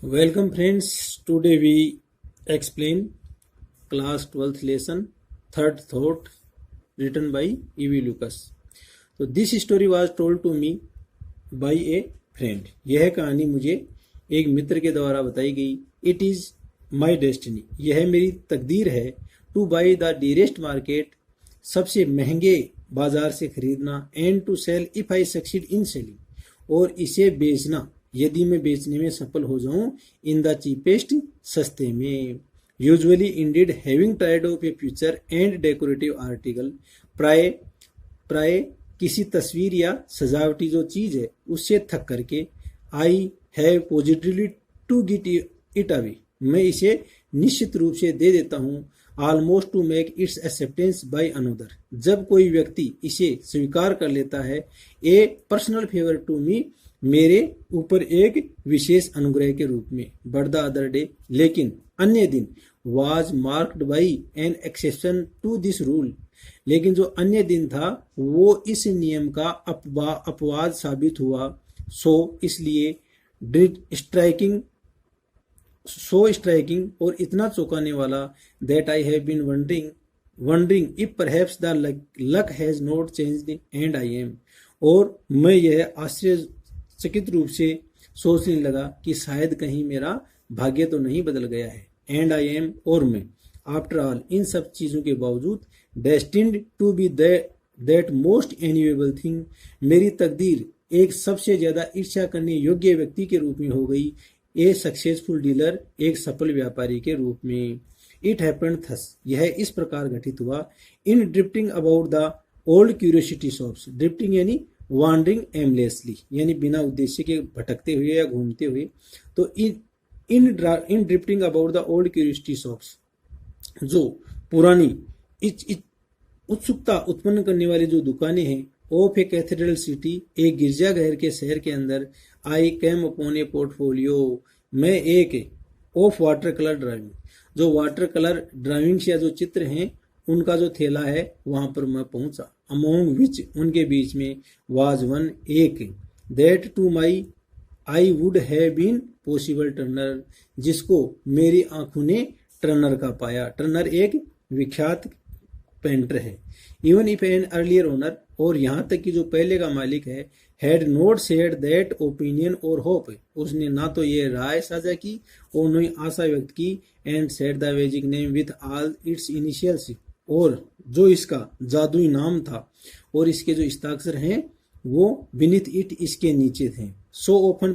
Welcome friends. Today we explain class 12th lesson third thought written by E.V. Lucas. So this story was told to me by a friend. यह कहानी मुझे एक मित्र के द्वारा बताई गई. It is my destiny. यह मेरी तकदीर है. To buy the dearest market. सबसे महंगे बाजार से खरीदना. And to sell if I succeed in selling. और इसे बेचना यदि मैं बेचने में सफल हो जाऊं. इन द चीपेस्ट सस्ते में. Usually Indeed having tried of A future and decorative article. प्राय प्राय किसी तस्वीर या सजावटी जो चीज है उससे थक करके. I have positively to get it away. मैं इसे निश्चित रूप से दे देता हूँ. Almost to make its acceptance by another. जब कोई व्यक्ति इसे स्वीकार कर लेता है. A personal favour to me. मेरे ऊपर एक विशेष अनुग्रह के रूप में. But the other day. लेकिन अन्य दिन. Was marked by an exception to this rule. लेकिन जो अन्य दिन था वो इस नियम का अपवाद साबित हुआ. इसलिए स्ट्राइकिंग और इतना चौंकाने वाला. That I have been wondering if perhaps the luck has not changed and I am. और मैं यह आश्चर्यचकित रूप से सोचने लगा कि शायद कहीं मेरा भाग्य तो नहीं बदल गया है. And I am. और मैं. After all. इन सब चीजों के बावजूद. Destined to be that most enviable thing. मेरी तकदीर एक सबसे ज्यादा ईर्ष्या करने योग्य व्यक्ति के रूप में हो गई. A successful dealer. एक सफल व्यापारी के रूप में. It happened thus. यह इस प्रकार घटित हुआ. In drifting about the old curiosity shops. Drifting यानी वॉन्डरिंग एमलेसली यानी बिना उद्देश्य के भटकते हुए या घूमते हुए. तो in drifting about the old curiosity shops. जो पुरानी उत्सुकता उत्पन्न करने वाली जो दुकानें हैं. Of a cathedral city. एक गिरजाघर के शहर के अंदर. I came upon a portfolio. मैं एक ऑफ वाटर कलर ड्राइविंग. जो वाटर कलर ड्राइविंग्स या जो चित्र हैं उनका जो थैला है वहां पर मैं पहुंचा. Among which. उनके बीच में. Was one. एक. That to my eye would have been possible Turner. जिसको मेरी आंखों ने टर्नर का पाया. टर्नर एक विख्यात पेंटर है. Even if an earlier owner. और यहाँ तक कि जो पहले का मालिक है. Had not shared that opinion और होप. उसने ना तो ये राय साझा की और न ही आशा व्यक्त की. And said the magic name with all it's initials. और जो इसका जादुई नाम था और इसके जो हस्ताक्षर हैं वो बिनीथ इट इसके नीचे थे. So open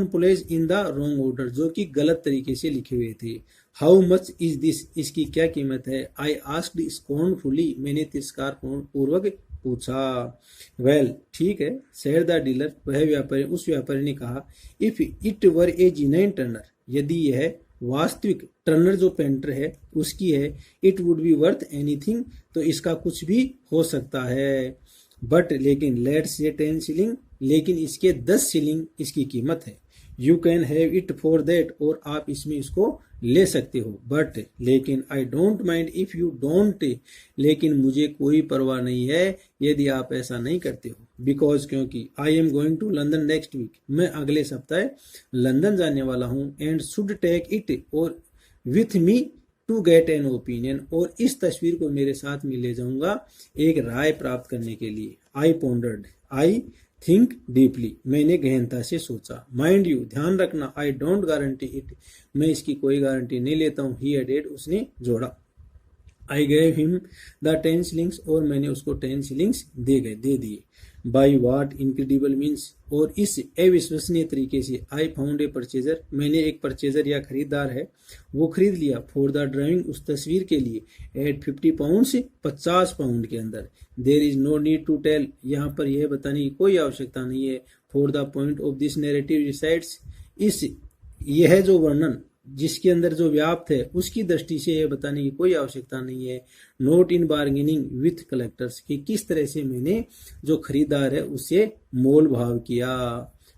place in the wrong order. जो कि गलत तरीके से लिखे हुए थे. How much is this. इसकी क्या कीमत है. I asked scornfully. मैंने तिरस्कार पूर्वक पूछा. वेल. ठीक है. Said the dealer. वह व्यापारी उस व्यापारी ने कहा. If it were a genuine Turner. यदि यह वास्तविक टर्नर जो पेंटर है उसकी है. It would be worth anything. तो इसका कुछ भी हो सकता है. बट लेकिन लेट्स से 10 शिलिंग. लेकिन इसके 10 शिलिंग इसकी कीमत है. You can have it for that. और आप इसमें इसको ले सकते हो. बट लेकिन I don't mind if you don't. लेकिन मुझे कोई परवाह नहीं है यदि आप ऐसा नहीं करते हो. बिकॉज क्योंकि I am going to London next week. मैं अगले सप्ताह लंदन जाने वाला हूँ. And should take it over with me to get an opinion. और इस तस्वीर को मेरे साथ में ले जाऊंगा एक राय प्राप्त करने के लिए. I pondered. I think deeply. मैंने गहनता से सोचा. Mind you. ध्यान रखना. I don't guarantee it. मैं इसकी कोई गारंटी नहीं लेता हूँ. He added. उसने जोड़ा. I gave him the 10 shillings. और मैंने उसको 10 शिलिंग्स दे दिए. By what incredible means. और इस अविश्वसनीय तरीके से. I found a purchaser. मैंने एक परचेजर या खरीदार है वो खरीद लिया. For the drawing. उस तस्वीर के लिए. Eight 50 pound. 50 पाउंड के अंदर. There is no need to tell. यहाँ पर यह बताने की कोई आवश्यकता नहीं है. For the point of this narrative resides. यह जो वर्णन जिसके अंदर जो व्याप्त है उसकी दृष्टि से यह बताने की कोई आवश्यकता नहीं है. Not in bargaining with collectors. कि किस तरह से मैंने जो खरीदार है उससे मोल भाव किया.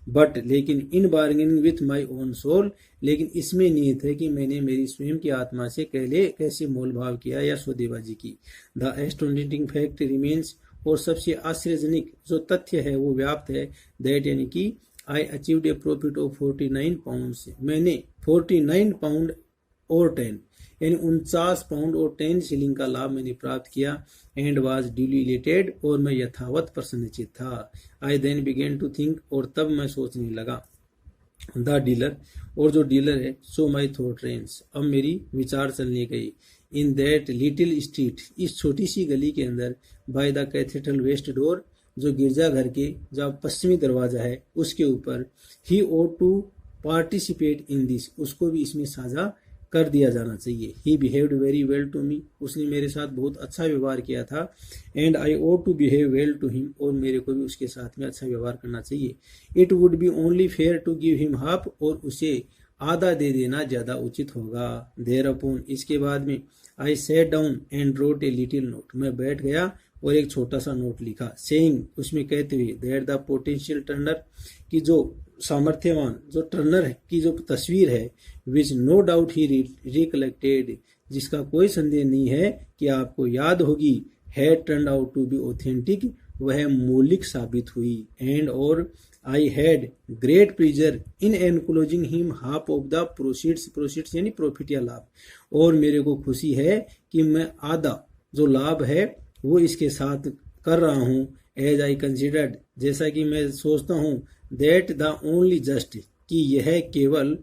बट लेकिन in bargaining with my own soul. लेकिन इसमें निहित है कि मैंने मेरी स्वयं की आत्मा से कैसे मोल भाव किया या सौदेबाजी की. The astonishing fact remains. और सबसे आश्चर्यजनक जो तथ्य है वो व्याप्त है. दैट यानी कि I achieved a profit of 49 pounds, मैंने 49 पाउंड और 10 यानी 49 पाउंड और 10 शिलिंग का लाभ मैंने प्राप्त किया। एंड वाज ड्यूली इलेटेड, और मैं यथावत प्रसन्नचित था। आई देन बिगेन टू थिंक, और तब मैं सोचने लगा। द डीलर, और जो डीलर है, सो माई थॉट रेंस, अब मेरी विचार चलने गई। इन दैट लिटिल स्ट्रीट, इस छोटी सी गली के अंदर, by the cathedral west door, जो गिरजाघर के जहाँ पश्चिमी दरवाजा है उसके ऊपर, he ought to participate in this, उसको भी इसमें साझा कर दिया जाना चाहिए। He behaved very well to me, उसने मेरे साथ बहुत अच्छा व्यवहार किया था। And I ought to behave well to him, और मेरे को भी उसके साथ में अच्छा व्यवहार करना चाहिए। It would be only fair to give him half, और उसे आधा दे देना ज्यादा उचित होगा। देयर अपॉन, इसके बाद में, I sat down and wrote a little note, मैं बैठ गया और एक छोटा सा नोट लिखा। सेइंग, उसमें कहते हुए, दैट द पोटेंशियल टर्नर, की जो सामर्थ्यवान जो टर्नर की जो तस्वीर है, which no doubt he recollected, जिसका कोई संदेह नहीं है कि आपको याद होगी, had turned out to be authentic, वह मौलिक साबित हुई। एंड और I had great pleasure in enclosing him half of the proceeds, proceeds यानी प्रॉफिट या लाभ, और मेरे को खुशी है कि मैं आधा जो लाभ है वो इसके साथ कर रहा हूँ। एज आई कंसिडर्ड, जैसा कि मैं सोचता हूँ, दैट द ओनली जस्ट, कि यह केवल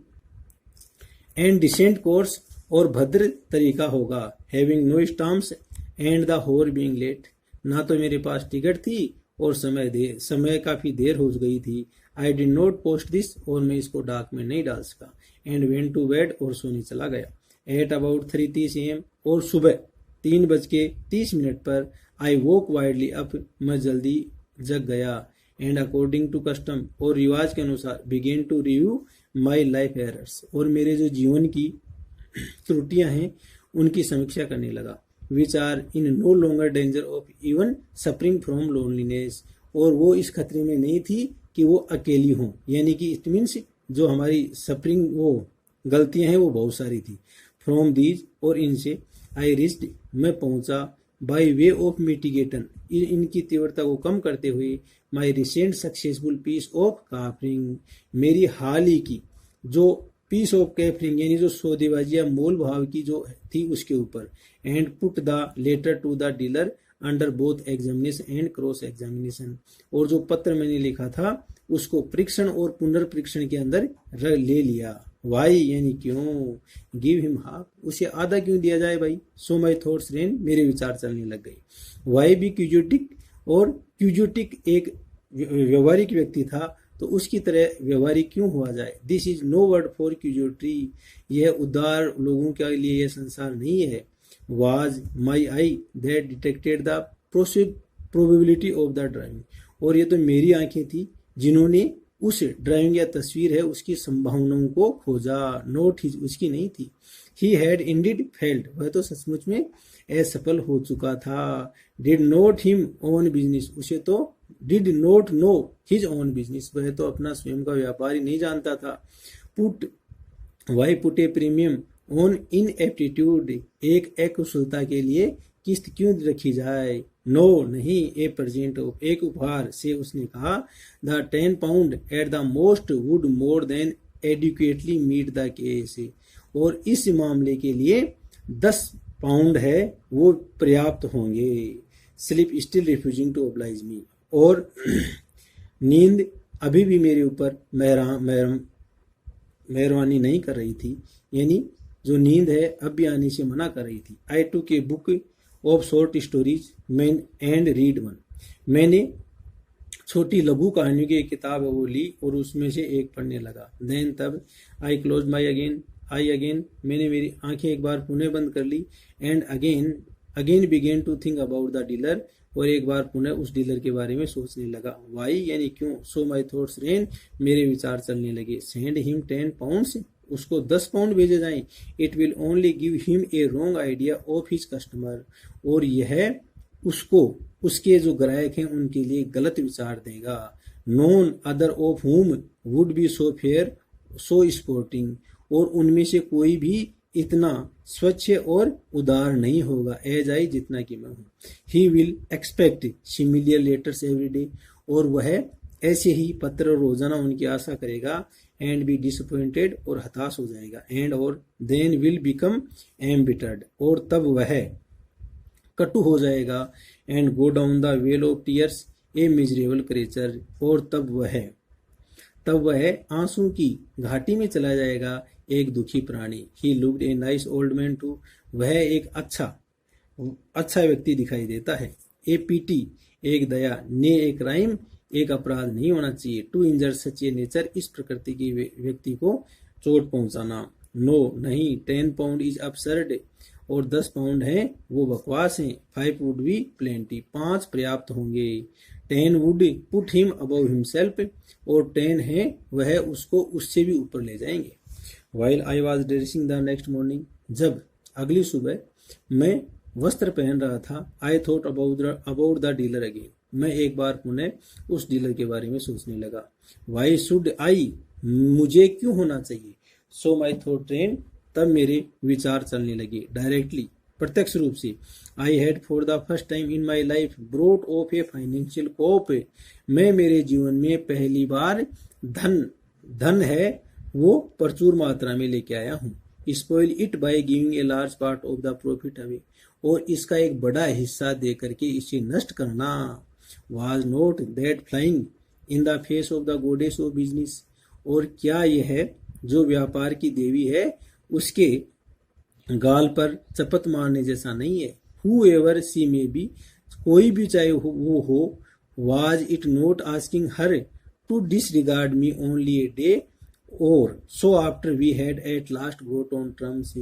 एंड डिसेंट कोर्स और भद्र तरीका होगा। Having no stamps and the hour being late, ना तो मेरे पास टिकट थी और समय काफी देर हो गई थी। I did not post this, और मैं इसको डाक में नहीं डाल सका। एंड वेंट टू बेड, और सोने चला गया। एट अबाउट 3:30 AM, और सुबह 3:30 पर, आई वोक वाइडली अप, मैं जल्दी जग गया। एंड अकॉर्डिंग टू कस्टम, और रिवाज के अनुसार, began to review my life errors, और मेरे जो जीवन की त्रुटियां हैं उनकी समीक्षा करने लगा। Which are in no longer danger of even suffering from loneliness, और वो इस खतरे में नहीं थी कि वो अकेली हों, यानी कि इट मीन्स जो हमारी सफरिंग वो गलतियां हैं वो बहुत सारी थी। फ्रॉम दीज, और इनसे, आई रिस्ड, मैं पहुंचा, बाय वे ऑफ मिटिगेटन, इनकी तीव्रता को कम करते हुए, माई रिसेंट सक्सेसफुल पीस ऑफ काफरिंग, मेरी हाल ही की जो पीस ऑफ कैफरिंग यानी जो सौदेबाजी या मोल भाव की जो थी उसके ऊपर। And put the letter to the dealer under both examination and cross examination, और जो पत्र मैंने लिखा था उसको परीक्षण और पुनर्परीक्षण के अंदर ले लिया। वाई यानी क्यों, गिव हिम हाफ, उसे आधा क्यों दिया जाए भाई। सो माई थॉट्स रेन, मेरे विचार चलने लग गए। वाई भी क्यूजोटिक, और क्यूजोटिक एक व्यवहारिक व्यक्ति था तो उसकी तरह व्यवहारिक क्यों हुआ जाए। This is no word for quixotry, यह उदार लोगों के लिए यह संसार नहीं है। Was my eye that detected the probability of the driving, और ये तो मेरी आंखें थी जिन्होंने उस ड्राइविंग या तस्वीर है उसकी संभावनाओं को खोजा, नोट ही उसकी नहीं थी। ही हैड इंडीड फेल्ड, वह तो सचमुच में असफल हो चुका था। Did not him own business, उसे तो did not know his own business, वह तो अपना स्वयं का व्यापार ही नहीं जानता था। Put why put a premium on inaptitude, एक अकुशलता के लिए किस्त क्यों रखी जाए। नो नहीं, ए प्रेजेंट ऑफ, एक उपहार से, उसने कहा। The 10 pound at the most would more than adequately meet the case, और इस मामले के लिए 10 पाउंड है वो पर्याप्त होंगे। Sleep still refusing to oblige me, और नींद अभी भी मेरे ऊपर मेहरबानी नहीं कर रही थी, यानी जो नींद है अब भी आने से मना कर रही थी। I took a book of short stories man and read one, मैंने छोटी लघु कहानियों की एक किताब है वो ली और उसमें से एक पढ़ने लगा। देन तब आई क्लोज माई अगेन, मैंने मेरी आंखें एक बार पुनः बंद कर ली। And again began to think about the dealer, और एक बार पुनः उस डीलर के बारे में सोचने लगा। वाई यानी क्यों। सो माई थॉट्स रेन, मेरे विचार चलने लगे। सेंड हिम 10 पाउंड्स, उसको 10 पाउंड भेजे जाएं। It will only give him a wrong idea of his customer, और यह उसको उसके जो ग्राहक हैं उनके लिए गलत विचार देगा। नॉन अदर ऑफ हुम would be so fair so sporting, और उनमें से कोई भी इतना स्वच्छ और उदार नहीं होगा एज आई, जितना कि मैं हूँ। He will expect similar letters every day, और वह ऐसे ही पत्र रोजाना उनकी आशा करेगा एंड बी डिसअपॉइंटेड और हताश हो जाएगा एंड और देन विल बिकम एम्बिटर्ड और तब वह कटु हो जाएगा and go down the well of tears A miserable creature और तब वह आंसू की घाटी में चला जाएगा एक दुखी प्राणी। He looked a nice old man too वह एक अच्छा व्यक्ति दिखाई देता है। ए पीटी एक दया, ने एक क्राइम एक अपराध नहीं होना चाहिए। To injure such A nature इस प्रकृति की व्यक्ति को चोट पहुंचाना। नो नहीं, 10 पाउंड इज absurd और 10 पाउंड है वो बकवास है। 5 वुड बी प्लेंटी 5 पर्याप्त होंगे। 10 would put him above himself और 10 है वह उसको उससे भी ऊपर ले जाएंगे। While I was dressing the next morning जब अगली सुबह मैं वस्त्र पहन रहा था। I thought about the dealer again मैं एक बार पुनः उस डीलर के बारे में सोचने लगा। वाई शुड आई मुझे क्यों होना चाहिए। सो माई थॉट ट्रेन तब मेरे विचार चलने लगे डायरेक्टली प्रत्यक्ष रूप से। I had for the first time in my life brought off a financial coup मैं मेरे जीवन में पहली बार धन है वो प्रचुर मात्रा में लेके आया हूँ। Spoil it by giving a large part of the profit away और इसका एक बड़ा हिस्सा दे करके इसे नष्ट करना। Was not that flying in the face of the goddess of business और क्या यह जो व्यापार की देवी है उसके गाल पर चपत मारने जैसा नहीं है। हु एवर सी में बी कोई भी चाहे वो हो। Was it not asking her to disregard me only a day और so after we had at last got on terms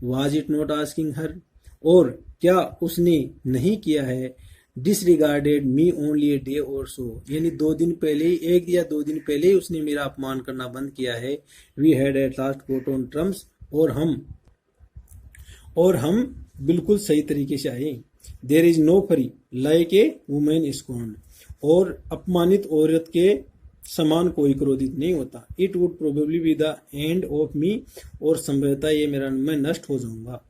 was it not asking her और क्या उसने नहीं किया है disregarded me only a day और सो यानी 2 दिन पहले ही 1 या 2 दिन पहले ही उसने मेरा अपमान करना बंद किया है। We had at last got on terms और हम बिल्कुल सही तरीके से आए। There is no fury like a woman scorned और अपमानित औरत के समान कोई क्रोधित नहीं होता। It would probably be the end of me और संभवतः ये मैं नष्ट हो जाऊंगा।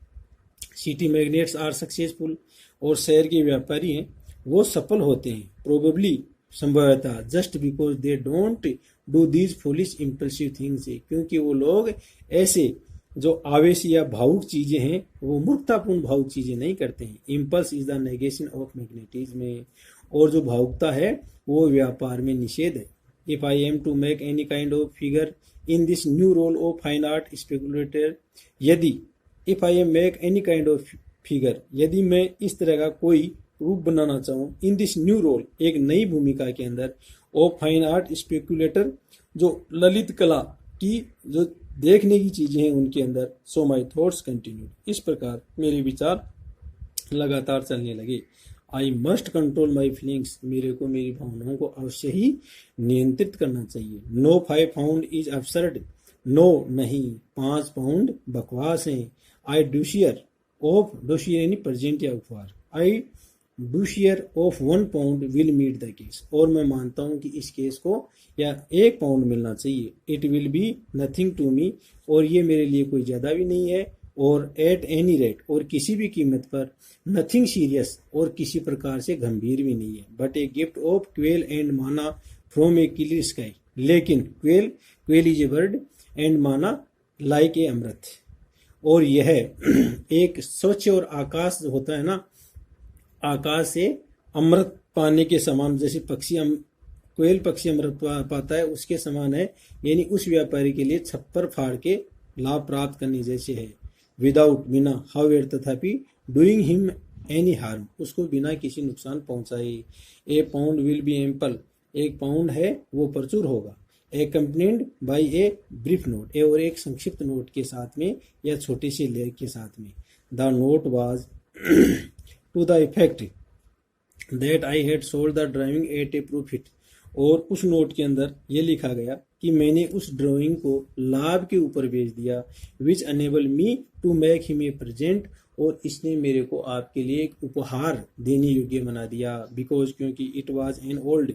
सिटी मैग्नेट्स आर सक्सेसफुल और शहर के व्यापारी हैं वो सफल होते हैं। प्रोबेबली संभवतः just because they don't do these foolish impulsive things क्योंकि वो लोग ऐसे जो आवेश या भावुक चीजें हैं वो मूर्खतापूर्ण भावुक चीजें नहीं करते हैं। Impulse is the negation of magnetism और जो भावुकता है वो व्यापार में निषेध है। If I am to make any kind of figure in this new role of fine art speculator यदि if I am make any kind of figure यदि मैं इस तरह का कोई रूप बनाना चाहूँ इन दिस न्यू रोल एक नई भूमिका के अंदर ऑफ फाइन आर्ट स्पेकुलेटर जो ललित कला की जो देखने की चीजें हैं उनके अंदर। सो माई थॉट्स कंटिन्यू इस प्रकार मेरे विचार लगातार चलने लगे। I must control my feelings मेरे को मेरी भावनाओं को अवश्य ही नियंत्रित करना चाहिए। No 5 pound is absurd no नहीं 5 पाउंड बकवास है। आई डूशियर यानी प्रेजेंट या उपहार। I douceur of 1 pound will meet the case और मैं मानता हूं कि इस केस को या 1 पाउंड मिलना चाहिए। It will be nothing to me और ये मेरे लिए कोई ज्यादा भी नहीं है और एट एनी रेट और किसी भी कीमत पर नथिंग सीरियस और किसी प्रकार से गंभीर भी नहीं है। But a gift of quail and माना फ्रॉम ए क्लियर स्काई लेकिन quail is a bird and माना लाइक ए अमृत और यह एक स्वच्छ और आकाश होता है ना आकाश से अमृत पाने के समान जैसे कोयल पक्षी अमृत पाता है उसके समान है। यानी उस व्यापारी के लिए छप्पर फाड़ के लाभ प्राप्त करने जैसे है। विदाउट बिना हाउएवर तथापि डूइंग हिम एनी हार्म उसको बिना किसी नुकसान पहुंचाए। A pound will be ample 1 pound है वो प्रचुर होगा। Accompanied by a brief note और एक संक्षिप्त नोट के साथ में या छोटे से लेख के साथ में। The note was to the effect that I had sold the drawing at a profit और उस नोट के अंदर ये लिखा गया कि मैंने उस ड्राइंग को लाभ के ऊपर बेच दिया। Which enable me to make him a present और इसने मेरे को आपके लिए एक उपहार देने योग्य बना दिया। बिकॉज क्योंकि it was an old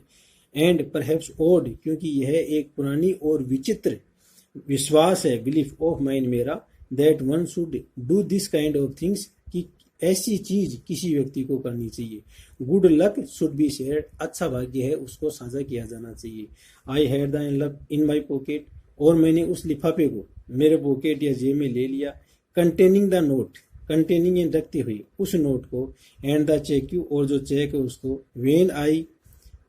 and perhaps odd क्योंकि यह एक पुरानी और विचित्र विश्वास है बिलीफ ऑफ माइंड मेरा that one should do this kind of things कि ऐसी चीज किसी व्यक्ति को करनी चाहिए। Good luck should be shared, अच्छा भाग्य है उसको साझा किया जाना चाहिए। I had the envelope in my pocket, और मैंने उस लिफाफे को मेरे पॉकेट या जेब में ले लिया। कंटेनिंग द नोट, कंटेनिंग इन रखते हुए उस नोट को, एंड द चेक यू, और जो चेक है उसको। When I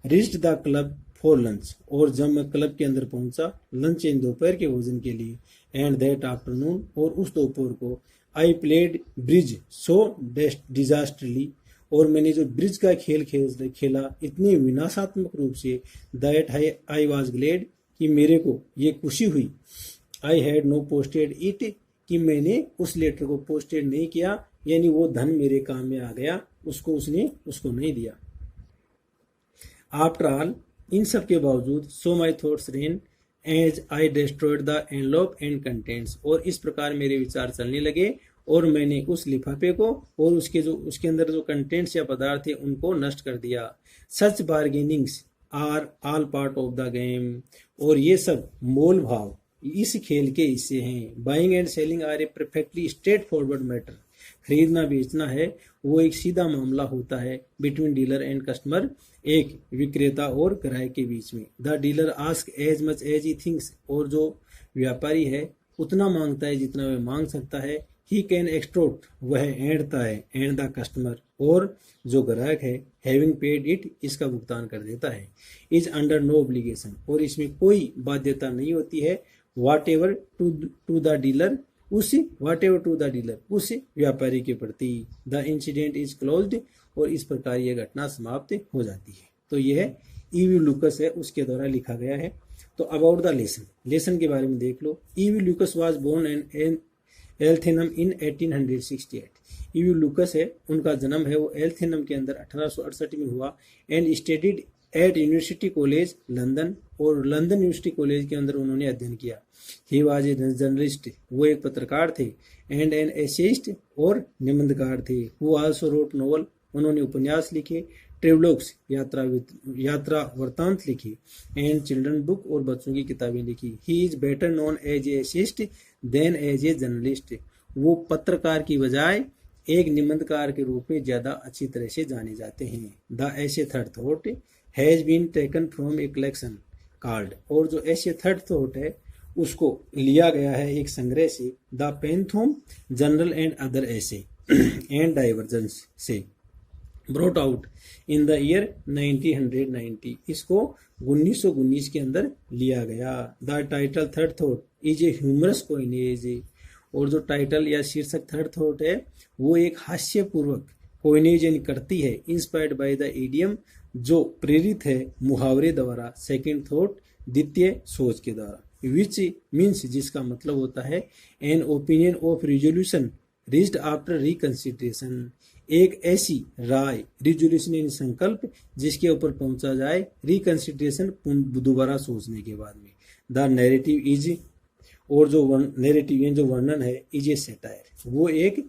reached the club for lunch, और जब मैं क्लब के अंदर पहुंचा लंच इन दोपहर के भोजन के लिए। एंड दैट आफ्टरनून, और उस दोपहर को। आई प्लेड ब्रिज सो डिजास्टरली, और मैंने जो ब्रिज का खेल खेला इतनी विनाशात्मक रूप से। दैट आई वॉज ग्लेड, कि मेरे को ये खुशी हुई। I had no posted it, कि मैंने उस लेटर को पोस्टेड नहीं किया, यानी वो धन मेरे काम में आ गया, उसको नहीं दिया। आफ्टर ऑल, इन सब के बावजूद, so my thoughts ran as I destroyed the envelope and contents, और इस प्रकार मेरे विचार चलने लगे और मैंने उस लिफाफे को और उसके अंदर जो कंटेंट्स या पदार्थ थे उनको नष्ट कर दिया। Such bargainings are all part of the game, और ये सब मोल भाव इस खेल के हिस्से हैं। Buying and selling are a perfectly straight forward matter, खरीदना बेचना है वो एक सीधा मामला होता है। बिटवीन डीलर एंड कस्टमर, एक विक्रेता और ग्राहक के बीच में। The dealer ask as much as he thinks, और जो व्यापारी है उतना मांगता है जितना वह मांग सकता है। ही कैन एक्सटोर्ट, वह ऐंठता है। एंड द कस्टमर, और जो ग्राहक है, हैविंग पेड इट, इसका भुगतान कर देता है। इज अंडर नो ऑब्लिगेशन, और इसमें कोई बाध्यता नहीं होती है। वाट एवर टू द डीलर, उस व्यापारी के प्रति। द इंसिडेंट इज क्लोज्ड, और इस प्रकार यह घटना समाप्त हो जाती है। तो यह ईवी लूकस है, उसके द्वारा लिखा गया है। तो अबाउट द लेसन के बारे में देख लो। E V Lucas was born in Eltham in 1868। E V Lucas है, उनका जन्म है वो एल्थेनम के अंदर 1868 में हुआ। And studied at university college London, और लंदन यूनिवर्सिटी कॉलेज के अंदर उन्होंने अध्ययन किया। ही वाज ए जर्नलिस्ट, वो एक पत्रकार थे। एंड एन एसेइस्ट, और निबंधकार थे। हु आल्सो रोट नोवेल, उन्होंने उपन्यास लिखे। ट्रेवलॉग्स, यात्रा वृत्तांत लिखे। एंड चिल्ड्रन बुक, और बच्चों की किताबें लिखी। He is better known as a essayist than as a journalist, वो पत्रकार की बजाय एक निबंधकार के रूप में ज्यादा अच्छी तरह से जाने जाते हैं। The essay third thought has been taken from a collection card, और जो ऐसे थर्ड थॉट है उसको लिया गया है एक संग्रह से। The phantom journal and other essays and diversions से, brought out in the year 1990, इसको 1919 के अंदर लिया गया। The title third thought is a humorous coinage, और जो टाइटल या शीर्षक थर्ड थॉट है वो एक हास्यपूर्वक कोइनेज करती है। इंस्पायर्ड बाय द इडियम, जो प्रेरित है मुहावरे द्वारा। सेकंड थॉट, द्वितीय सोच के द्वारा। विच मीन्स, जिसका मतलब होता है an opinion of resolution reached after reconsideration, एक ऐसी राय, रिजोल्यूशन यानी संकल्प, जिसके ऊपर पहुंचा जाए रिकंसिडरेशन, दोबारा सोचने के बाद में। द नैरेटिव इज, और जो नैरेटिव यानी जो वर्णन है, इज ए सैटायर, वो एक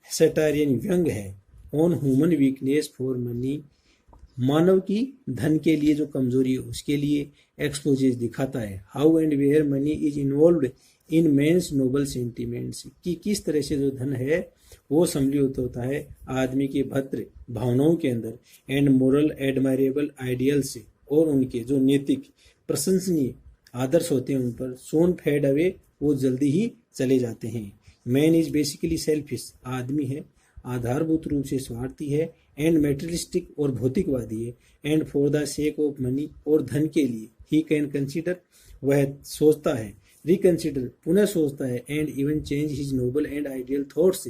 सैटायर यानी व्यंग है। On human weakness for money, मानव की धन के लिए जो कमजोरी है उसके लिए एक्सपोजेज दिखाता है। How and where money is involved in men's noble sentiments, कि किस तरह से जो धन है वो सम्मिलित होता है आदमी के भद्र भावनाओं के अंदर। एंड मोरल एडमायरेबल आइडियल्स, और उनके जो नैतिक प्रशंसनीय आदर्श होते हैं उन पर। सोन फेड अवे, वो जल्दी ही चले जाते हैं। मैन इज बेसिकली सेल्फिश, आदमी है आधारभूत रूप से स्वार्थी है। एंड मेटेरियलिस्टिक, और भौतिकवादी है। And for the sake of money, और धन के लिए। ही कैन कंसिडर, वह सोचता है। रिकंसिडर, पुनः सोचता है। And even change his noble and ideal thoughts,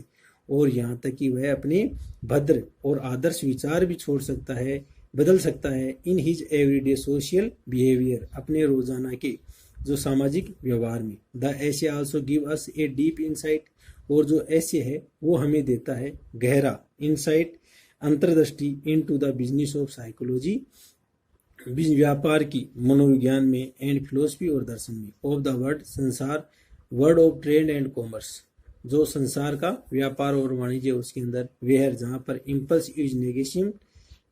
और यहाँ तक कि वह अपने भद्र और आदर्श विचार भी छोड़ सकता है, बदल सकता है। In his everyday social behaviour, अपने रोजाना के जो सामाजिक व्यवहार में। द ऐसे also give us a deep insight, और जो ऐसे है वो हमें देता है गहरा इनसाइट, अंतर्दृष्टि into the business of psychology, व्यापार की मनोविज्ञान में। एंड फिलोसफी, और दर्शन में। ऑफ द वर्ड, संसार। Word of trade and commerce, जो संसार का व्यापार और वाणिज्य उसके अंदर। वेयर, जहाँ पर impulse is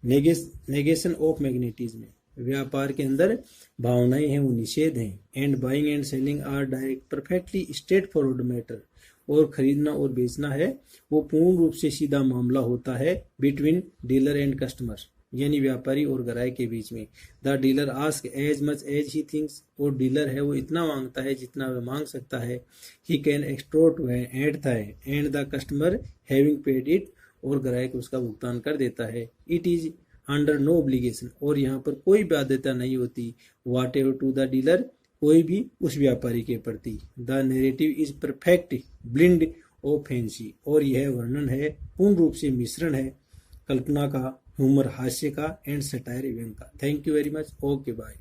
negation of magnetism, व्यापार के अंदर भावनाएं हैं वो निषेध हैं। And buying and selling are direct perfectly straight forward matter, और खरीदना और बेचना है वो पूर्ण रूप से सीधा मामला होता है बिटवीन डीलर एंड कस्टमर, यानी व्यापारी और ग्राहक के बीच में। The dealer ask as much as he thinks, और डीलर है वो इतना मांगता है जितना वह मांग सकता है। ही कैन एक्सटोर्ट एट था है and the customer having paid it, और ग्राहक उसका भुगतान कर देता है। It is under no obligation, और यहाँ पर कोई बाध्यता नहीं होती। Whatever to the dealer, कोई भी उस व्यापारी के प्रति। The narrative is perfect blend of fancy, और यह वर्णन है पूर्ण रूप से मिश्रण है कल्पना का, ह्यूमर हास्य का, एंड सटायर व्यंग का। Thank you very much. Okay bye.